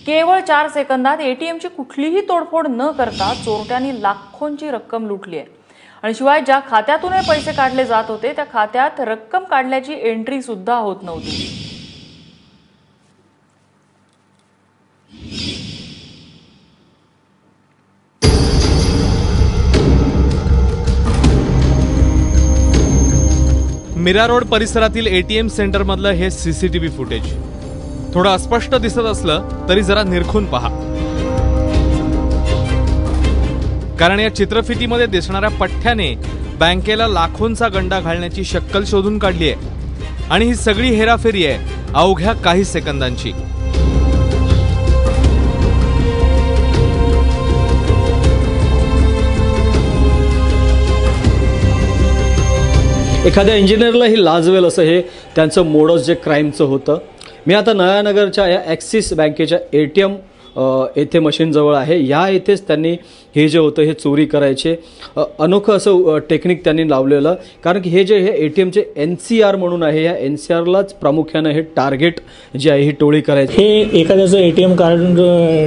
केवळ 4 सेकंदात एटीएमची कुठलीही तोडफोड न करता चोरट्यांनी लाखोंची रक्कम लुटली आहे। आणि शिवाय ज्या खात्यातून हे पैसे काढले जात होते त्या खात्यात रक्कम काढल्याची एंट्री सुद्धा होत नव्हती। मीरा रोड परिसरातील एटीएम सेंटर मधलं हे सीसीटीव्ही फुटेज थोडं अस्पष्ट दिसत असलं तरी जरा निरखून पहा, कारण या चित्रफितीमध्ये दिसणाऱ्या पठ्ठ्याने बँकेला लाखोंचा गंडा घालण्याची शक्कल शोधून काढली आहे। आणि ही सगळी हेराफेरी आहे अवघ्या काही सेकंदांची। एखाद्या इंजिनियरला ही लाजवेल असं हे त्यांचं मोडस जे क्राईमचं होतं। मी आता नयानगरच्या या ॲक्सिस बँकेच्या एटीएम येथे मशीन जवळ आहे। या येथेच त्यांनी हे जे होतं हे चोरी करायचे अनोखं असं टेक्निक त्यांनी लावलेलं, कारण की हे जे हे एटीएमचे NCR म्हणून आहे, या NCRलाच प्रामुख्याने हे टार्गेट जे आहे ही टोळी करायची। हे एखाद्याचं ATM card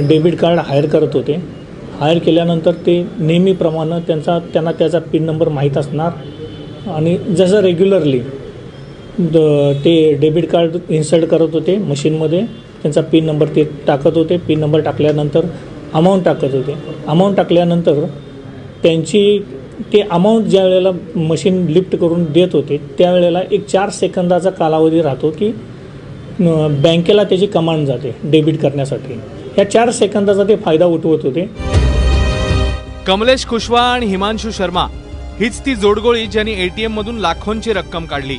debit card hire करत होते। हायर केल्यानंतर ते नेहमीप्रमाणे त्यांना त्याचा पिन नंबर माहीत असणार आणि जसं रेग्युलरली ते डेबिट कार्ड इन्सर्ट करत होते मशीनमध्ये, त्यांचा पिन नंबर ते टाकत होते। पिन नंबर टाकल्यानंतर अमाऊंट टाकत होते। अमाऊंट टाकल्यानंतर ते अमाऊंट ज्या वेळेला मशीन लिफ्ट करून देत होते त्यावेळेला एक 4 सेकंदाचा कालावधी राहतो की बँकेला त्याची कमांड जाते डेबिट करण्यासाठी। या 4 सेकंदाचा ते फायदा उठवत होते। कमलेश कुशवाहा आणि हिमांशु शर्मा हीच ती जोडगोळी ज्यांनी एटीएम मधून लाखोंची रक्कम काढली,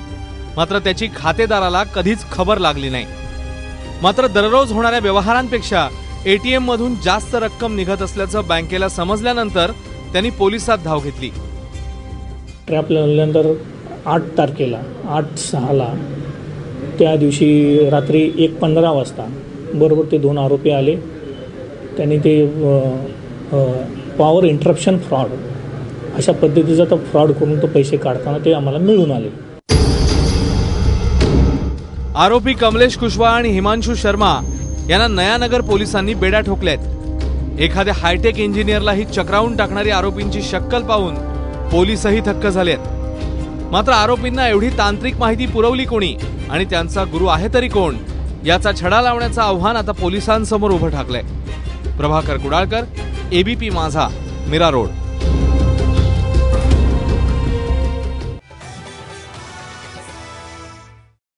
मात्र त्याची खातेदाराला कधीच खबर लागली नाही। मात्र दररोज होणाऱ्या व्यवहारांपेक्षा एटीएम मधून जास्त रक्कम निघत असल्याचं बँकेला समजल्यानंतर त्यांनी पोलिसात धाव घेतली। ट्रॅप लावल्यानंतर 8 तारखेला 8/6ला त्या दिवशी रात्री 1:15 वाजता बरोबर ते 2 आरोपी आले। त्यांनी ते पॉवर इंटरप्शन फ्रॉड अशा पद्धतीचा तो फ्रॉड करून तो पैसे काढताना ते आम्हाला मिळून आले। आरोपी कमलेश कुशवाहा आणि हिमांशु शर्मा यांना नयानगर पोलिसांनी बेड्या ठोकल्यात। एखाद्या हायटेक इंजिनियरला ही चक्रावून टाकणारी आरोपींची शक्कल पाहून पोलीसही थक्क झालेत। मात्र आरोपींना एवढी तांत्रिक माहिती पुरवली कोणी आणि त्यांचा गुरु आहे तरी कोण, याचा छडा लावण्याचं आव्हान आता पोलिसांसमोर उभं ठाकलंय। प्रभाकर कुडाळकर, ABP माझा, मीरा रोड।